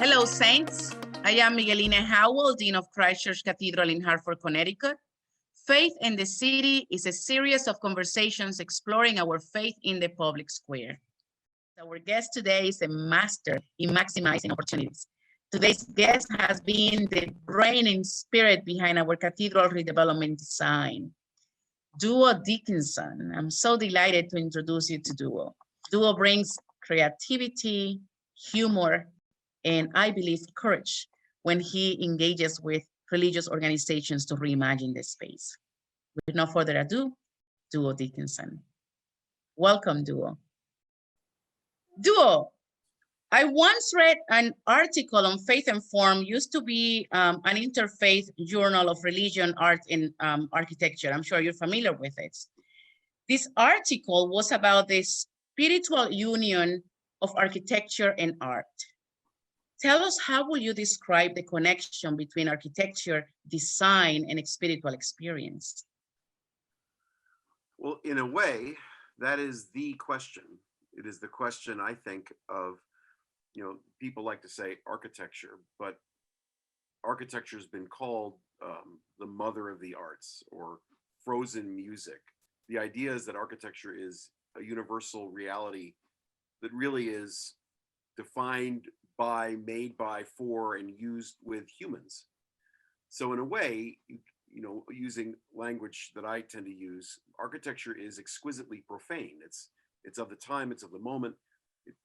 Hello, Saints. I am Miguelina Howell, Dean of Christ Church Cathedral in Hartford, Connecticut. Faith in the City is a series of conversations exploring our faith in the public square. Our guest today is a master in maximizing opportunities. Today's guest has been the brain and spirit behind our cathedral redevelopment design, Duo Dickinson. I'm so delighted to introduce you to Duo. Duo brings creativity, humor, and I believe courage when he engages with religious organizations to reimagine the space. With no further ado, Duo Dickinson. Welcome, Duo. Duo, I once read an article on Faith and Form, used to be an interfaith journal of religion, art, and architecture. I'm sure you're familiar with it. This article was about the spiritual union of architecture and art. Tell us, how will you describe the connection between architecture, design, and spiritual experience? Well, in a way, that is the question. It is the question, I think, of, people like to say architecture, but architecture has been called the mother of the arts or frozen music. The idea is that architecture is a universal reality that really is defined by, made by, for, and used with humans. So in a way, using language that I tend to use, architecture is exquisitely profane. It's of the time, it's of the moment.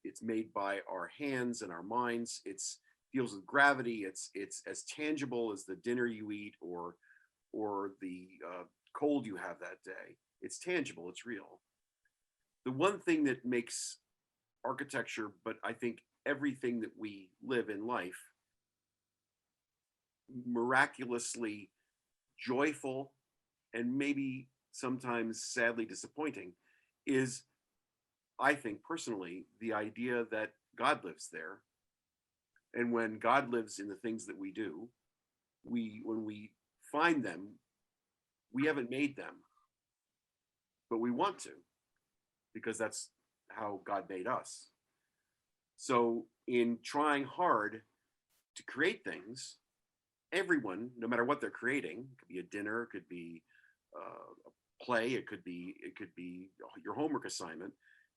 It's made by our hands and our minds. It's deals with gravity. It's as tangible as the dinner you eat or the cold you have that day. It's tangible. It's real. The one thing that makes architecture, but I think everything that we live in life, miraculously joyful and maybe sometimes sadly disappointing, is, I think personally, the idea that God lives there. And when God lives in the things that we do, when we find them, we haven't made them, but we want to, because that's how God made us. So in trying hard to create things, everyone, no matter what they're creating, it could be a dinner, it could be a play, it could be your homework assignment.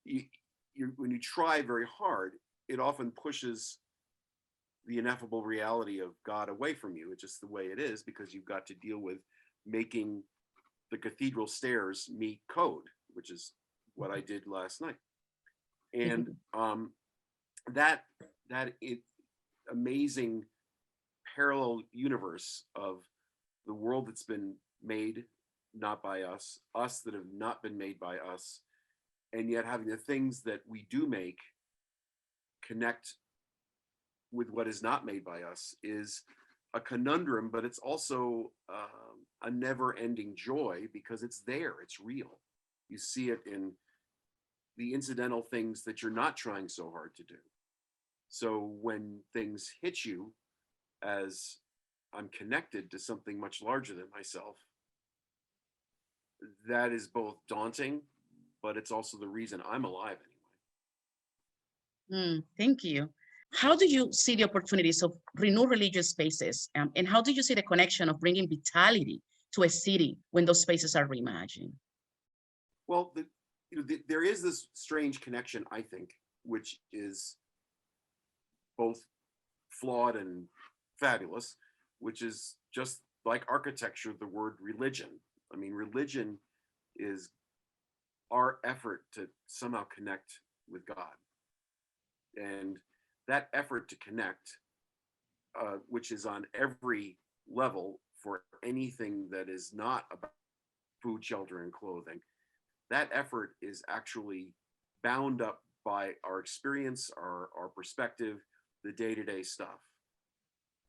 When you try very hard, it often pushes the ineffable reality of God away from you. It's just the way it is, because you've got to deal with making the cathedral stairs meet code, which is what I did last night. And that amazing parallel universe of the world that's been made not by us that have not been made by us, and yet having the things that we do make connect with what is not made by us is a conundrum, but it's also a never-ending joy, because it's there, it's real. You see it in the incidental things that you're not trying so hard to do. So when things hit you, as I'm connected to something much larger than myself, that is both daunting, but it's also the reason I'm alive anyway. Thank you. How do you see the opportunities of renewed religious spaces? And how do you see the connection of bringing vitality to a city when those spaces are reimagined? Well, there is this strange connection, I think, which is both flawed and fabulous, which is just like architecture, the word religion. I mean, religion is our effort to somehow connect with God. And that effort to connect, which is on every level for anything that is not about food, shelter, and clothing, that effort is actually bound up by our experience, our perspective, the day-to-day stuff.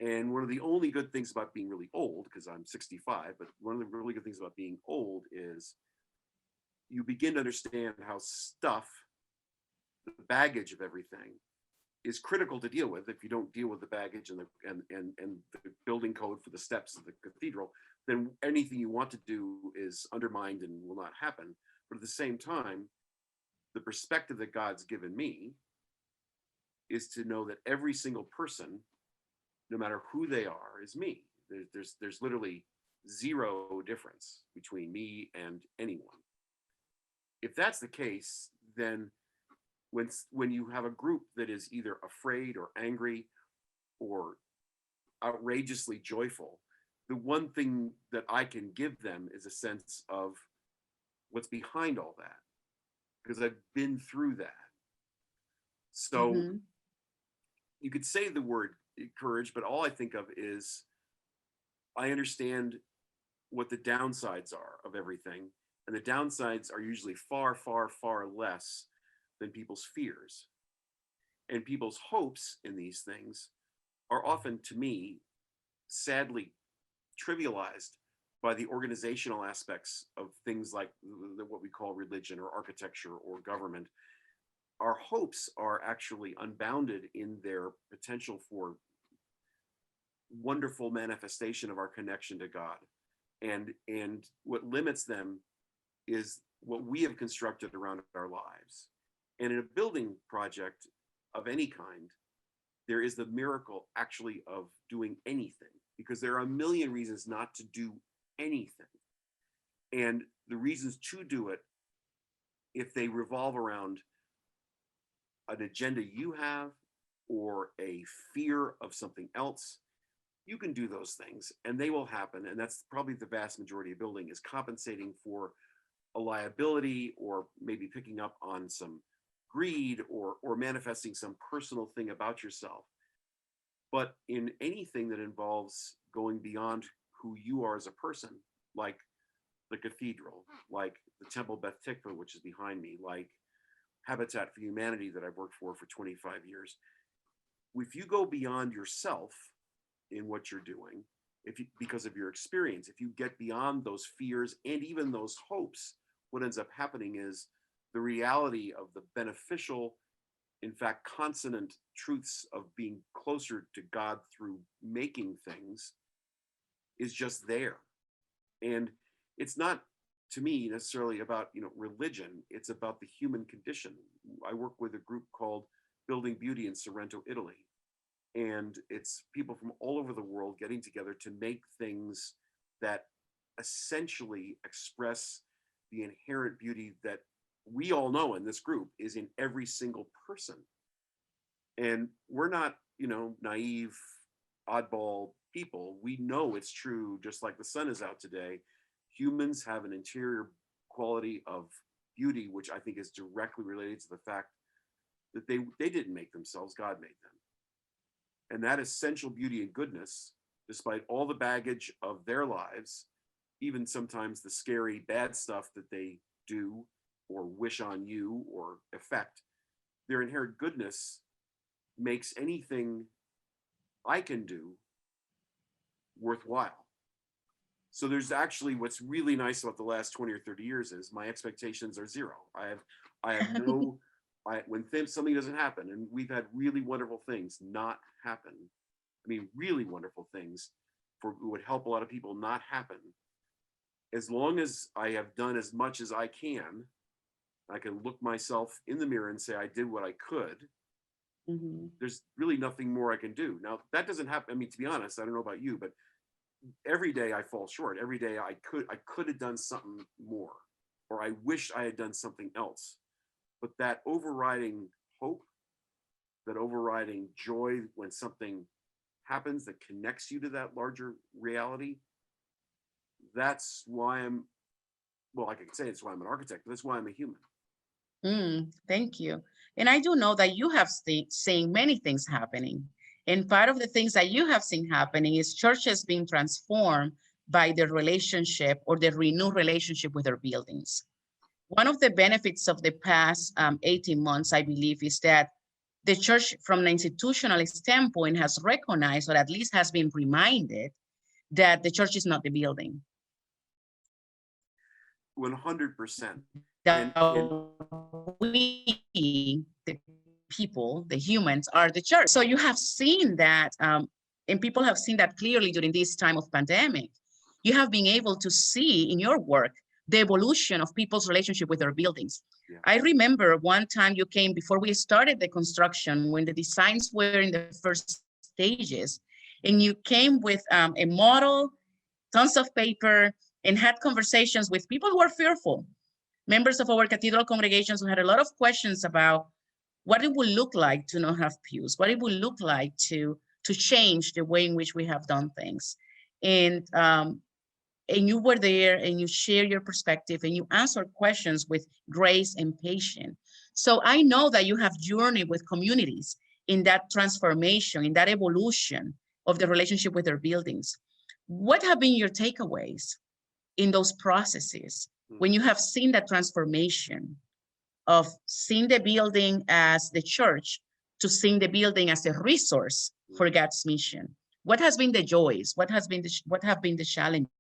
And one of the only good things about being really old, because I'm 65, but one of the really good things about being old is you begin to understand how stuff, the baggage of everything, is critical to deal with. If you don't deal with the baggage and the building code for the steps of the cathedral, then anything you want to do is undermined and will not happen. But at the same time, the perspective that God's given me is to know that every single person, no matter who they are, is me. There's literally zero difference between me and anyone. If that's the case, then when you have a group that is either afraid or angry or outrageously joyful, the one thing that I can give them is a sense of what's behind all that, because I've been through that. So Mhm. you could say the word courage, but all I think of is I understand what the downsides are of everything. And the downsides are usually far, far, far less than people's fears. And people's hopes in these things are often, to me, sadly trivialized by the organizational aspects of things like what we call religion or architecture or government. Our hopes are actually unbounded in their potential for wonderful manifestation of our connection to God. And what limits them is what we have constructed around our lives. And in a building project of any kind, there is the miracle actually of doing anything, because there are a million reasons not to do anything. And the reasons to do it, if they revolve around an agenda you have or a fear of something else, you can do those things and they will happen. And that's probably the vast majority of building, is compensating for a liability, or maybe picking up on some greed, or manifesting some personal thing about yourself. But in anything that involves going beyond who you are as a person, like the cathedral, like the Temple Beth Tikva, which is behind me, like Habitat for Humanity that I've worked for 25 years, if you go beyond yourself in what you're doing, because of your experience, if you get beyond those fears and even those hopes, what ends up happening is the reality of the beneficial, in fact, consonant truths of being closer to God through making things is just there. And it's not, to me, necessarily about, religion. It's about the human condition. I work with a group called Building Beauty in Sorrento, Italy. And it's people from all over the world getting together to make things that essentially express the inherent beauty that we all know in this group is in every single person. And we're not, naive, oddball people. We know it's true, just like the sun is out today. Humans have an interior quality of beauty, which I think is directly related to the fact that they didn't make themselves, God made them. And that essential beauty and goodness, despite all the baggage of their lives, even sometimes the scary bad stuff that they do or wish on you or affect, their inherent goodness makes anything I can do worthwhile. So there's actually, what's really nice about the last 20 or 30 years is my expectations are zero. I have no, when something doesn't happen, and we've had really wonderful things not happen. I mean, really wonderful things who would help a lot of people not happen. As long as I have done as much as I can look myself in the mirror and say, I did what I could. Mhm. There's really nothing more I can do. Now, that doesn't happen. I mean, to be honest, I don't know about you, but every day I fall short. Every day I could have done something more, or I wish I had done something else. But that overriding hope, that overriding joy when something happens that connects you to that larger reality, that's why I can say it's why I'm an architect, but that's why I'm a human. Thank you. And I do know that you have seen many things happening. And part of the things that you have seen happening is churches being transformed by the relationship or the renewed relationship with their buildings. One of the benefits of the past 18 months, I believe, is that the church from an institutional standpoint has recognized, or at least has been reminded, that the church is not the building. 100%. That we, the people, the humans, are the church. So you have seen that, and people have seen that clearly during this time of pandemic. You have been able to see in your work the evolution of people's relationship with their buildings. Yeah. I remember one time you came before we started the construction, when the designs were in the first stages, and you came with a model, tons of paper, and had conversations with people who are fearful, members of our cathedral congregations who had a lot of questions about what it would look like to not have pews, what it would look like to change the way in which we have done things. And you were there and you share your perspective and you answer questions with grace and patience. So I know that you have journeyed with communities in that transformation, in that evolution of the relationship with their buildings. What have been your takeaways in those processes when you have seen that transformation of seeing the building as the church to seeing the building as a resource for God's mission? What has been the joys? What have been the challenges?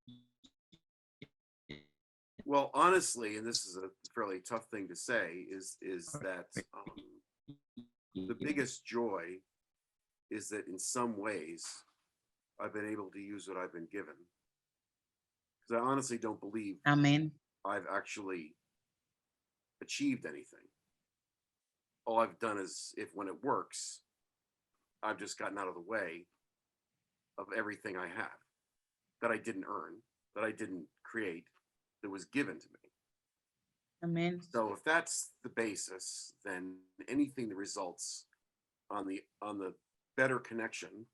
Well, honestly, and this is a fairly tough thing to say, is that the biggest joy is that in some ways I've been able to use what I've been given. Because I honestly don't believe Amen. I've actually achieved anything. All I've done is, if when it works, I've just gotten out of the way of everything I have that I didn't earn, that I didn't create, that was given to me. Amen. So if that's the basis, then anything that results on the better connection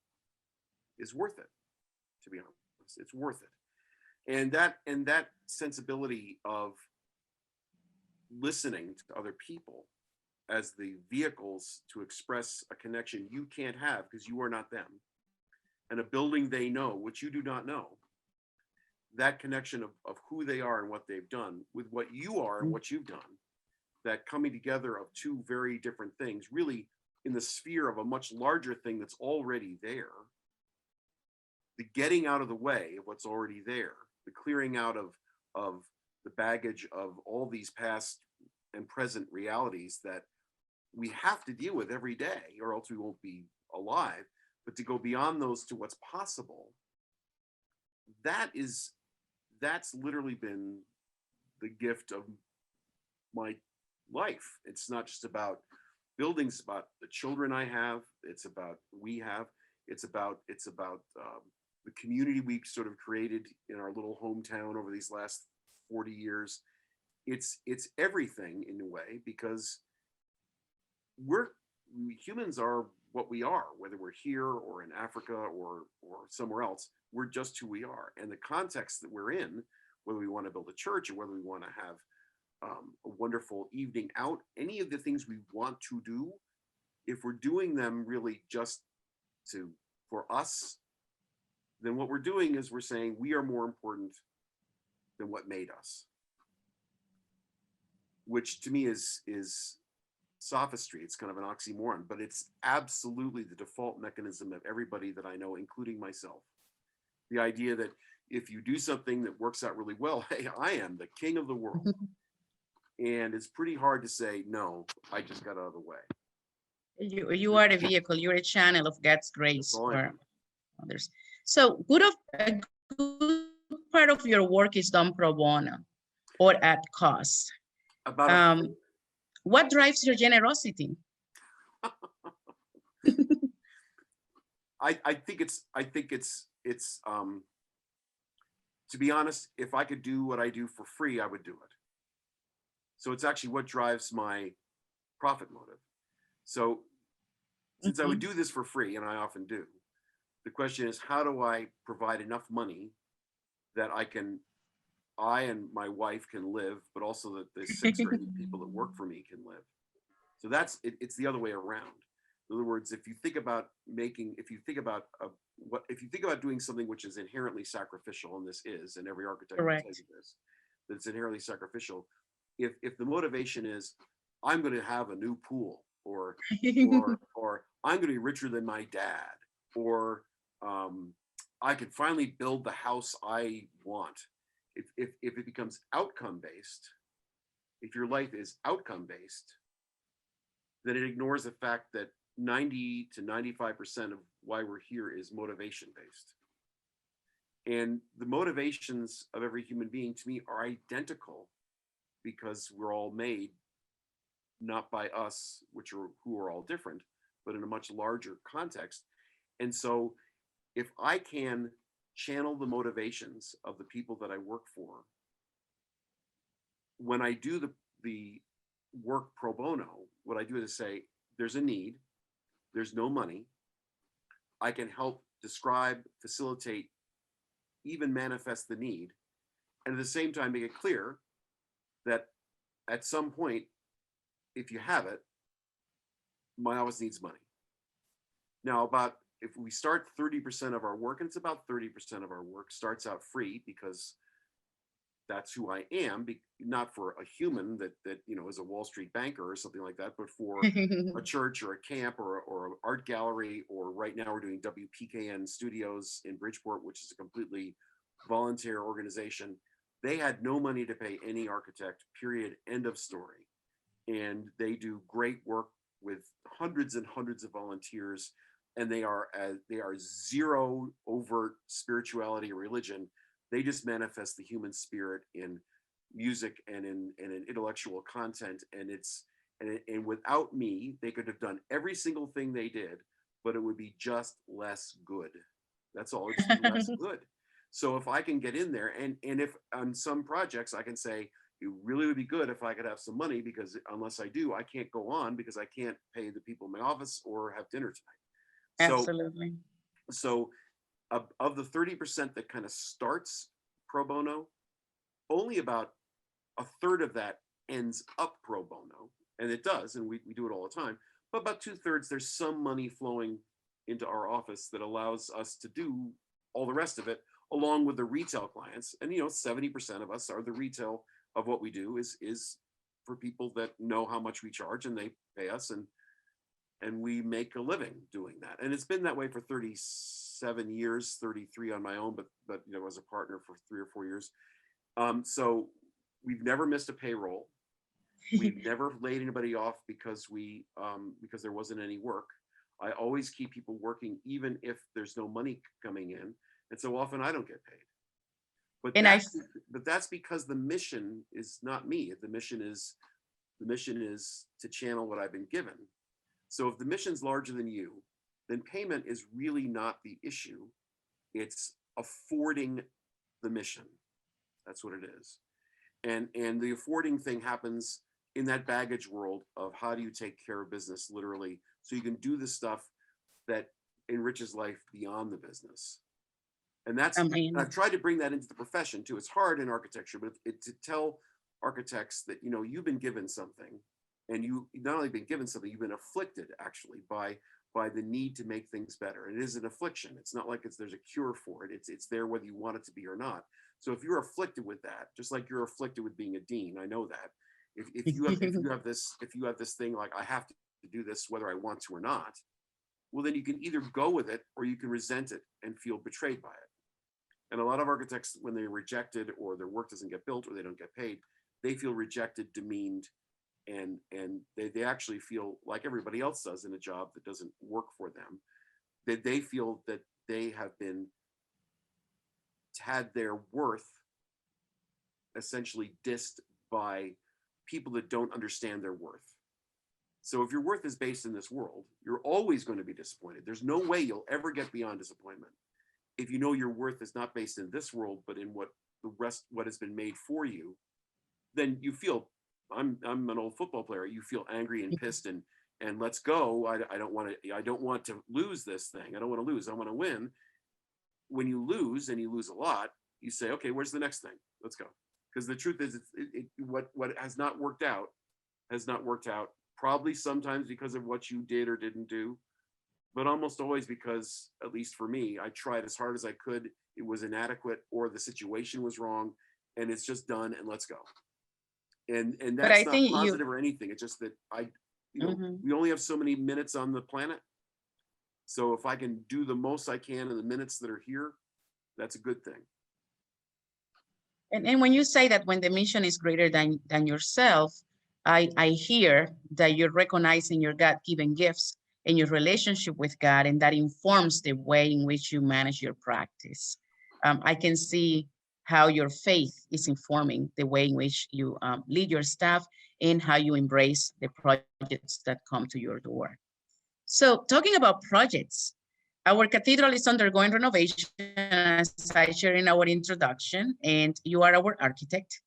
is worth it, to be honest. It's worth it. And that sensibility of listening to other people as the vehicles to express a connection you can't have because you are not them, and a building they know which you do not know, that connection of who they are and what they've done with what you are and what you've done, that coming together of two very different things, really in the sphere of a much larger thing that's already there, the getting out of the way of what's already there, the clearing out of the baggage of all these past and present realities that we have to deal with every day, or else we won't be alive, but to go beyond those to what's possible, that's literally been the gift of my life. It's not just about buildings, it's about the children I have, it's about it's about the community we've sort of created in our little hometown over these last 40 years. It's everything in a way, because humans are what we are, whether we're here or in Africa or somewhere else. We're just who we are, and the context that we're in, whether we want to build a church or whether we want to have a wonderful evening out, any of the things we want to do, if we're doing them really just for us, then what we're doing is we're saying we are more important than what made us, which to me is sophistry. It's kind of an oxymoron, but it's absolutely the default mechanism of everybody that I know, including myself. The idea that if you do something that works out really well, hey, I am the king of the world. And it's pretty hard to say, no, I just got out of the way. You are a vehicle, you're a channel of God's grace for others. So a good part of your work is done pro bono or at cost. What drives your generosity? I think it's to be honest, if I could do what I do for free, I would do it. So it's actually what drives my profit motive. So since I would do this for free, and I often do, the question is, how do I provide enough money that I and my wife can live, but also that the 6 or 8 people that work for me can live. So it's the other way around. In other words, if you think about doing something which is inherently sacrificial, and this is, and every architect will tell you this, that it's inherently sacrificial. If the motivation is, I'm going to have a new pool, or I'm going to be richer than my dad, or I can finally build the house I want. If it becomes outcome based, if your life is outcome based, then it ignores the fact that 90 to 95% of why we're here is motivation based. And the motivations of every human being to me are identical because we're all made not by us, who are all different, but in a much larger context. And so if I can channel the motivations of the people that I work for, when I do the work pro bono, what I do is say, there's a need, there's no money. I can help describe, facilitate, even manifest the need, and at the same time make it clear that at some point, if you have it, my office needs money. Now, if we start 30% of our work, and it's about 30% of our work starts out free because that's who I am, not for a human that is a Wall Street banker or something like that, but for a church or a camp or an art gallery, or right now we're doing WPKN Studios in Bridgeport, which is a completely volunteer organization. They had no money to pay any architect, period, end of story. And they do great work with hundreds and hundreds of volunteers, and they are zero overt spirituality or religion. They just manifest the human spirit in music and in intellectual content. And without me, they could have done every single thing they did, but it would be just less good. That's all. It's less good. So if I can get in there, and if on some projects I can say, it really would be good if I could have some money, because unless I do, I can't go on because I can't pay the people in my office or have dinner tonight. Absolutely. So of the 30% that kind of starts pro bono, only about a third of that ends up pro bono. And it does, and we do it all the time. But about 2/3, there's some money flowing into our office that allows us to do all the rest of it, along with the retail clients. And 70% of us are the retail of what we do is for people that know how much we charge, and they pay us, and we make a living doing that. And it's been that way for 37 years, 33 on my own, but as a partner for 3 or 4 years. So we've never missed a payroll. We've never laid anybody off because there wasn't any work. I always keep people working, even if there's no money coming in. And so often I don't get paid. But that's because the mission is not me. The mission is to channel what I've been given. So if the mission's larger than you, then payment is really not the issue. It's affording the mission. That's what it is. And the affording thing happens in that baggage world of how do you take care of business, literally, so you can do the stuff that enriches life beyond the business. And I've tried to bring that into the profession too. It's hard in architecture, but to tell architects that, you've been given something, and you not only been given something, you've been afflicted actually by the need to make things better. And it is an affliction. It's not like there's a cure for it. It's there whether you want it to be or not. So if you're afflicted with that, just like you're afflicted with being a dean, I know that. If you have this thing like, I have to do this whether I want to or not, well, then you can either go with it or you can resent it and feel betrayed by it. And a lot of architects, when they're rejected or their work doesn't get built or they don't get paid, they feel rejected, demeaned, and they actually feel like everybody else does in a job that doesn't work for them, that they feel that they have had their worth essentially dissed by people that don't understand their worth. So if your worth is based in this world, you're always going to be disappointed. There's no way you'll ever get beyond disappointment. If you know your worth is not based in this world, but in what has been made for you, then you feel, I'm an old football player. You feel angry and pissed and let's go. I don't want to lose this thing. I don't want to lose. I want to win. When you lose, and you lose a lot, you say, okay, where's the next thing? Let's go. Because the truth is, what has not worked out has not worked out. Probably sometimes because of what you did or didn't do, but almost always because, at least for me, I tried as hard as I could. It was inadequate, or the situation was wrong, and it's just done, and let's go. And that's not positive or anything. It's just that we only have so many minutes on the planet. So if I can do the most I can in the minutes that are here, that's a good thing. And when you say that when the mission is greater than yourself, I hear that you're recognizing your God-given gifts and your relationship with God, and that informs the way in which you manage your practice. I can see how your faith is informing the way in which you lead your staff and how you embrace the projects that come to your door. So talking about projects, our cathedral is undergoing renovation, as I shared in our introduction, and you are our architect.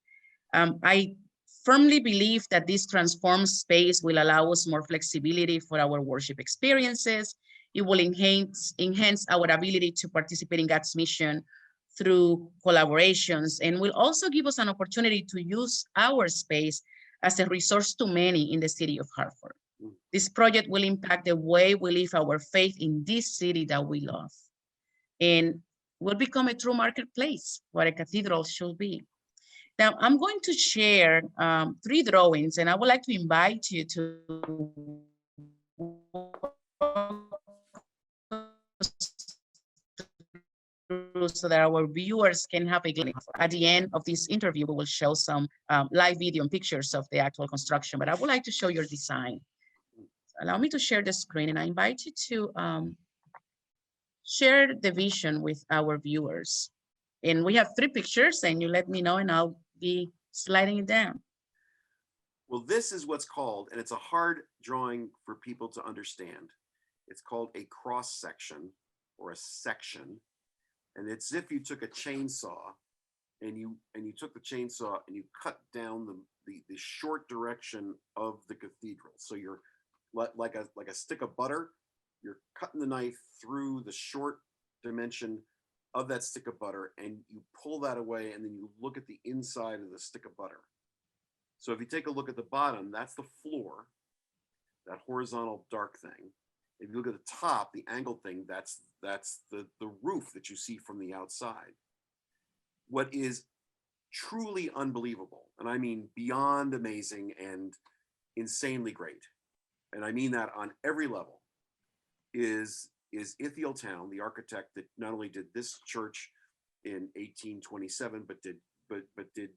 I firmly believe that this transformed space will allow us more flexibility for our worship experiences. It will enhance our ability to participate in God's mission through collaborations, and will also give us an opportunity to use our space as a resource to many in the city of Hartford. This project will impact the way we live our faith in this city that we love, and will become a true marketplace, what a cathedral should be. Now, I'm going to share 3 drawings, and I would like to invite you to so that our viewers can have a glimpse. At the end of this interview, we will show some live video and pictures of the actual construction, but I would like to show your design. Allow me to share the screen, and I invite you to share the vision with our viewers. And we have 3 pictures, and you let me know, and I'll be sliding it down. Well, this is what's called, and it's a hard drawing for people to understand. It's called a cross section or a section. And it's as if you took a chainsaw and you took the chainsaw and you cut down the short direction of the cathedral. So you're like a stick of butter, you're cutting the knife through the short dimension of that stick of butter, and you pull that away, and then you look at the inside of the stick of butter. So if you take a look at the bottom, that's the floor, that horizontal dark thing. If you look at the top, the angled thing, that's the roof that you see from the outside. What is truly unbelievable, and I mean beyond amazing and insanely great, and I mean that on every level, is Ithiel Town, the architect that not only did this church in 1827, but did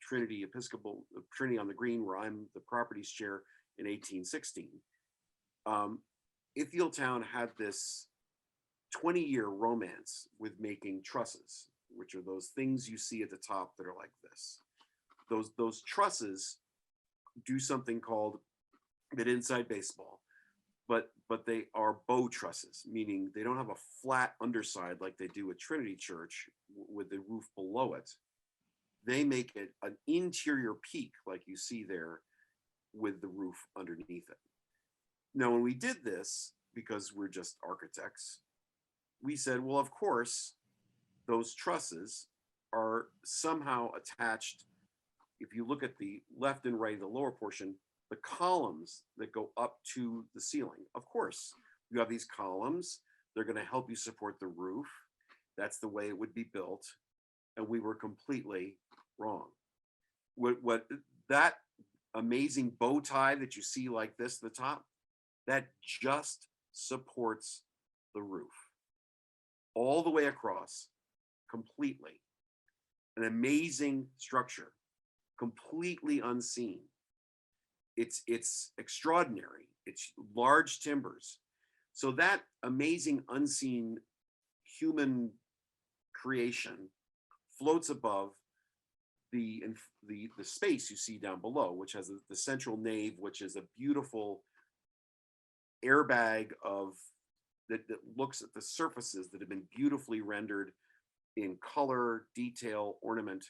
Trinity Episcopal, Trinity on the Green, where I'm the properties chair, in 1816. Ithiel Town had this 20-year romance with making trusses, which are those things you see at the top that are like this. Those trusses do something called that inside baseball, but they are bow trusses, meaning they don't have a flat underside like they do at Trinity Church with the roof below it. They make it an interior peak like you see there with the roof underneath it. Now, when we did this, because we're just architects, we said, well, of course, those trusses are somehow attached. If you look at the left and right of the lower portion, the columns that go up to the ceiling, of course, you have these columns, they're going to help you support the roof. That's the way it would be built. And we were completely wrong. What that amazing bow tie that you see like this at the top, that just supports the roof all the way across, completely. An amazing structure, completely unseen. It's extraordinary. It's large timbers. So that amazing unseen human creation floats above the space you see down below, which has the central nave, which is a beautiful airbag of that looks at the surfaces that have been beautifully rendered in color, detail, ornament.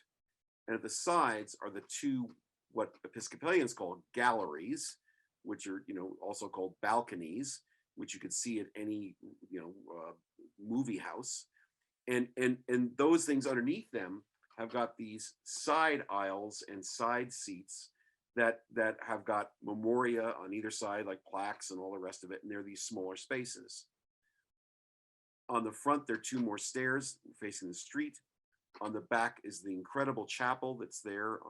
And at the sides are the 2 what Episcopalians call galleries, which are also called balconies, which you could see at any movie house. And those things underneath them have got these side aisles and side seats that have got memoria on either side, like plaques and all the rest of it, and they're these smaller spaces. On the front, there are 2 more stairs facing the street. On the back is the incredible chapel that's there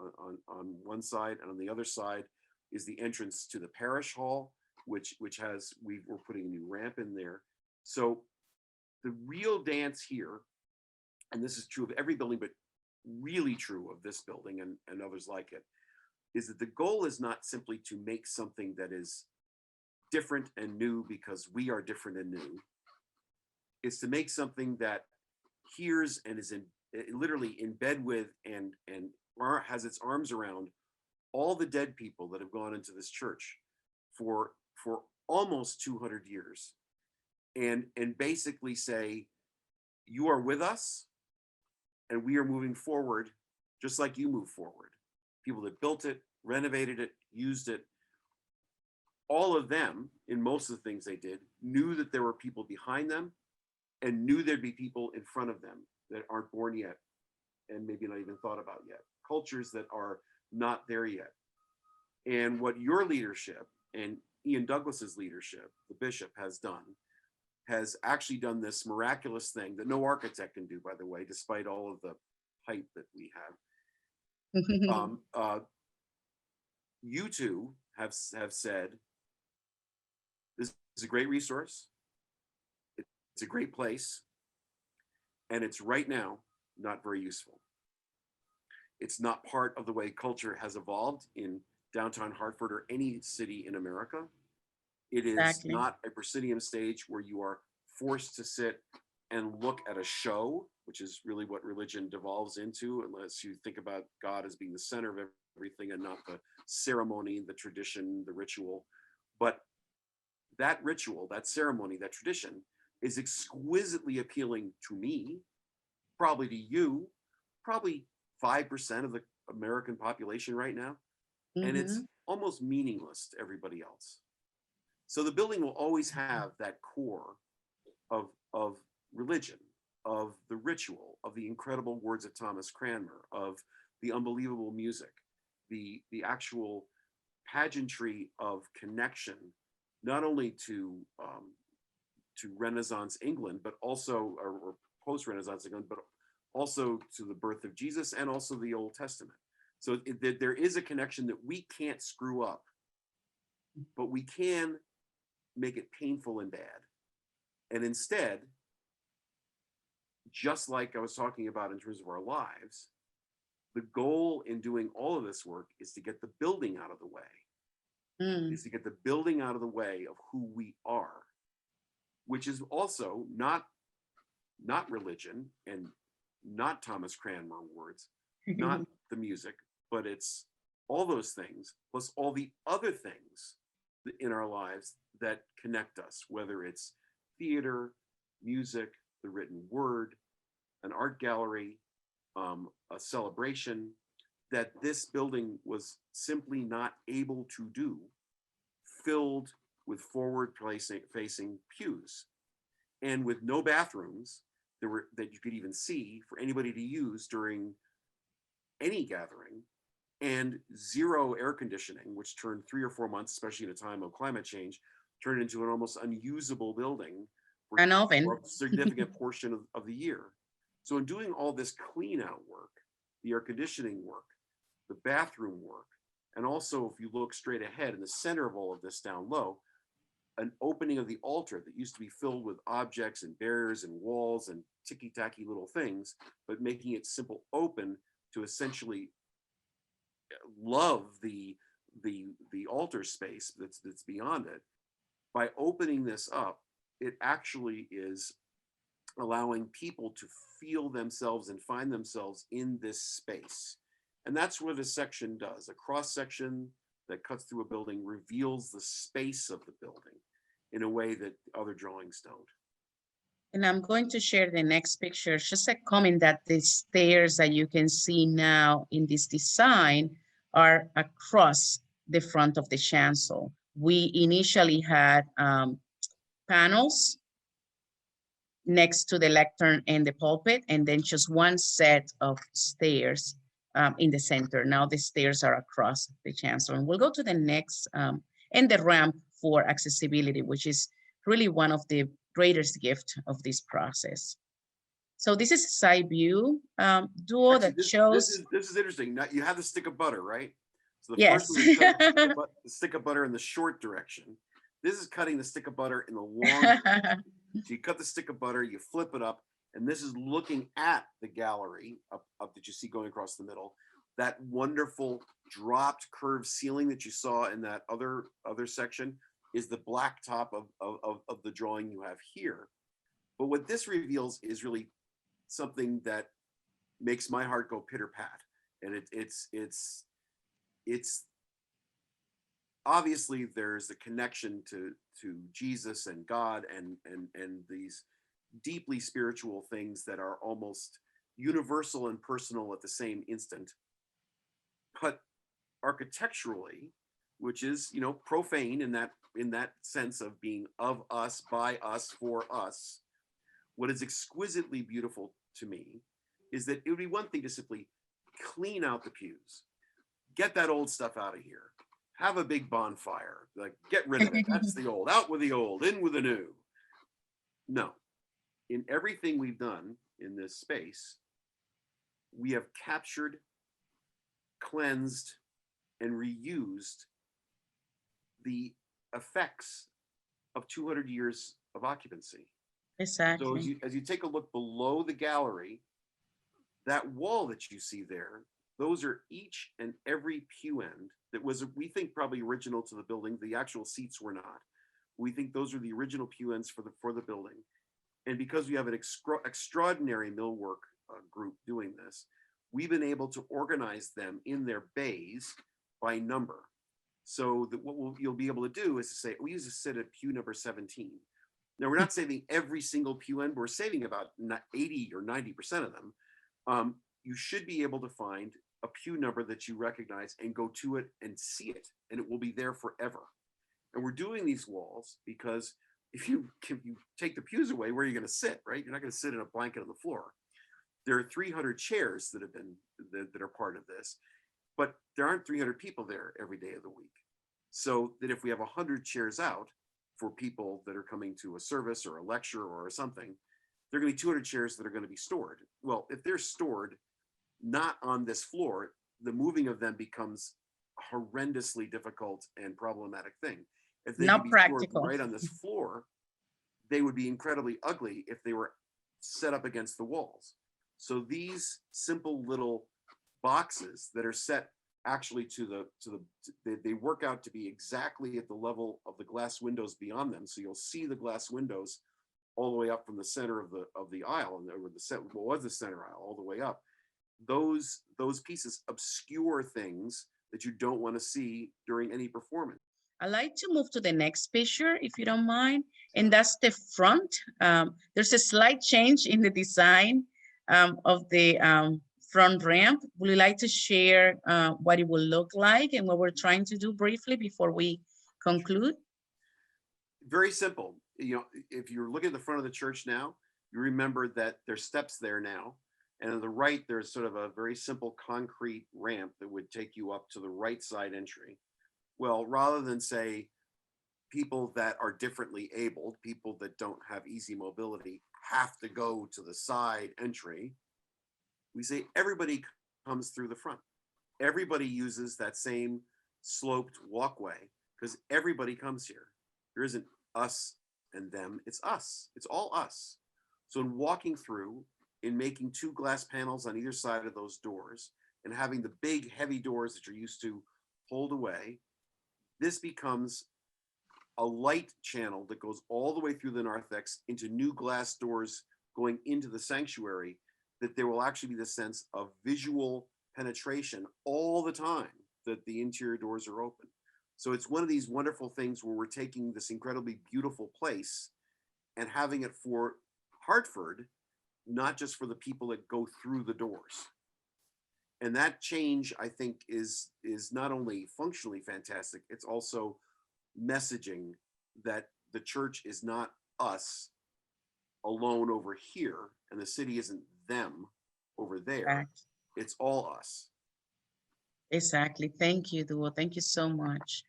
on one side, and on the other side is the entrance to the parish hall, which has we're putting a new ramp in there. So the real dance here, and this is true of every building, but really true of this building and others like it, is that the goal is not simply to make something that is different and new because we are different and new. It's to make something that hears and is literally in bed with and has its arms around all the dead people that have gone into this church for almost 200 years, and basically say, you are with us and we are moving forward just like you move forward. People that built it, renovated it, used it, all of them, in most of the things they did, knew that there were people behind them and knew there'd be people in front of them that aren't born yet and maybe not even thought about yet. Cultures that are not there yet. And what your leadership and Ian Douglas's leadership, the bishop, has actually done this miraculous thing that no architect can do, by the way, despite all of the hype that we have. You two have said, this is a great resource. It's a great place. And it's right now not very useful. It's not part of the way culture has evolved in downtown Hartford or any city in America. It is Exactly. not a proscenium stage where you are forced to sit and look at a show, which is really what religion devolves into, unless you think about God as being the center of everything and not the ceremony, the tradition, the ritual. But that ritual, that ceremony, that tradition is exquisitely appealing to me, probably to you, probably 5% of the American population right now. And it's almost meaningless to everybody else. So the building will always have that core of religion, of the ritual, of the incredible words of Thomas Cranmer, of the unbelievable music, the actual pageantry of connection, not only to Renaissance England, but also, or post-Renaissance England, but also to the birth of Jesus and also the Old Testament. So there is a connection that we can't screw up, but we can make it painful and bad. And instead, just like I was talking about in terms of our lives, the goal in doing all of this work is to get the building out of the way, is to get the building out of the way of who we are, which is also not religion and not Thomas Cranmer words, not the music, but it's all those things, plus all the other things in our lives that connect us, whether it's theater, music, the written word, an art gallery, a celebration, that this building was simply not able to do, filled with forward-facing pews and with no bathrooms that you could even see for anybody to use during any gathering, and zero air conditioning, which turned 3 or 4 months, especially in a time of climate change, turned into an almost unusable building for An oven. a significant portion of the year. So in doing all this clean out work, the air conditioning work, the bathroom work, and also if you look straight ahead in the center of all of this down low, an opening of the altar that used to be filled with objects and barriers and walls and ticky-tacky little things, but making it simple open to essentially love the altar space that's beyond it. By opening this up, it actually is allowing people to feel themselves and find themselves in this space. And that's what a section does. A cross section that cuts through a building reveals the space of the building in a way that other drawings don't. And I'm going to share the next picture. Just a comment that the stairs that you can see now in this design are across the front of the chancel. We initially had panels next to the lectern and the pulpit, and then just one set of stairs in the center. Now the stairs are across the chancel. And we'll go to the next, and the ramp for accessibility, which is really one of the greatest gift of this process. So this is a side view duo that shows. This is interesting. Now you have the stick of butter, right? So the Yes. first one is the stick of butter in the short direction. This is cutting the stick of butter in the long direction. So you cut the stick of butter, you flip it up, and this is looking at the gallery up that you see going across the middle. That wonderful dropped curved ceiling that you saw in that other section is the black top of the drawing you have here. But what this reveals is really something that makes my heart go pitter pat. And it's obviously there's a connection to Jesus and God and these deeply spiritual things that are almost universal and personal at the same instant. But architecturally, which is, you know, profane in that sense of being of us, by us, for us, what is exquisitely beautiful to me is that it would be one thing to simply clean out the pews, get that old stuff out of here, have a big bonfire, like get rid of it. That's the old, out with the old, in with the new. No, in everything we've done in this space, we have captured, cleansed, and reused the effects of 200 years of occupancy. Exactly. So as you take a look below the gallery, that wall that you see there, those are each and every pew end that was, we think, probably original to the building. The actual seats were not. We think those are the original pew ends for the building. And because we have an extraordinary millwork group doing this, we've been able to organize them in their bays by number. So that what you'll be able to do is to say, we used to sit at pew number 17. Now, we're not saving every single pew end, we're saving about 80 or 90% of them. You should be able to find a pew number that you recognize and go to it and see it, and it will be there forever. And we're doing these walls because if you take the pews away, where are you going to sit, right? You're not going to sit in a blanket on the floor. There are 300 chairs that have been, that are part of this, but there aren't 300 people there every day of the week. So that if we have 100 chairs out for people that are coming to a service or a lecture or something, there are going to be 200 chairs that are going to be stored. Well, if they're stored not on this floor, the moving of them becomes a horrendously difficult and problematic thing. If they Not could be practical. stored right on this floor, they would be incredibly ugly if they were set up against the walls. So these simple little boxes that are set actually they work out to be exactly at the level of the glass windows beyond them. So you'll see the glass windows all the way up from the center of the aisle, and what was the center aisle all the way up. Those pieces obscure things that you don't want to see during any performance. I'd like to move to the next picture, if you don't mind, and that's the front. There's a slight change in the design of the front ramp. Would you like to share what it will look like and what we're trying to do briefly before we conclude? Very simple. You know, if you're looking at the front of the church now, you remember that there's steps there now. And on the right, there's sort of a very simple concrete ramp that would take you up to the right side entry. Well, rather than say people that are differently abled, people that don't have easy mobility, have to go to the side entry, we say everybody comes through the front. Everybody uses that same sloped walkway because everybody comes here. There isn't us and them, it's us. It's all us. So in walking through, in making 2 glass panels on either side of those doors and having the big heavy doors that you're used to hold away, this becomes a light channel that goes all the way through the narthex into new glass doors going into the sanctuary, that there will actually be the sense of visual penetration all the time that the interior doors are open. So it's one of these wonderful things where we're taking this incredibly beautiful place and having it for Hartford, not just for the people that go through the doors. And that change, I think, is not only functionally fantastic, it's also messaging that the church is not us alone over here, and the city isn't them over there. Correct. It's all us. Exactly. Thank you, Duo. Thank you so much.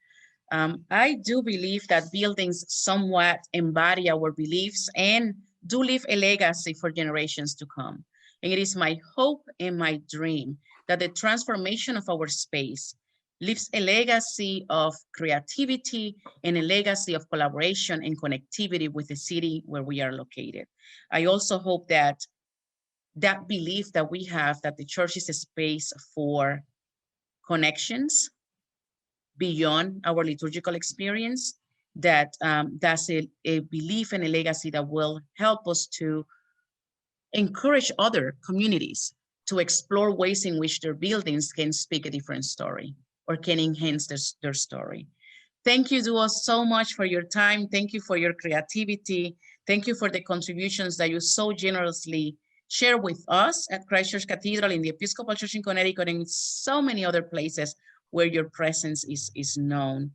I do believe that buildings somewhat embody our beliefs and do leave a legacy for generations to come. And it is my hope and my dream that the transformation of our space leaves a legacy of creativity and a legacy of collaboration and connectivity with the city where we are located. I also hope that that belief that we have that the church is a space for connections beyond our liturgical experience, that that's a belief and a legacy that will help us to encourage other communities to explore ways in which their buildings can speak a different story or can enhance their story. Thank you, Duo, so much for your time. Thank you for your creativity. Thank you for the contributions that you so generously share with us at Christ Church Cathedral, in the Episcopal Church in Connecticut, and in so many other places where your presence is known.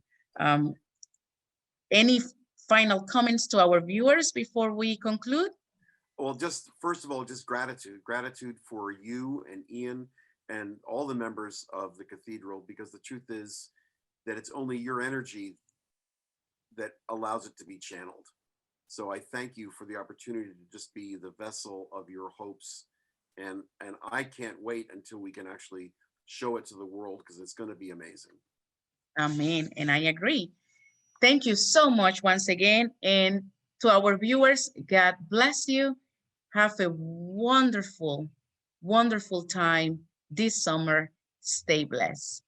Any final comments to our viewers before we conclude? Well, just first of all, just gratitude for you and Ian and all the members of the cathedral, because the truth is that it's only your energy that allows it to be channeled. So I thank you for the opportunity to just be the vessel of your hopes. And I can't wait until we can actually show it to the world, because it's going to be amazing. Amen. And I agree. Thank you so much once again. And to our viewers, God bless you. Have a wonderful, wonderful time this summer. Stay blessed.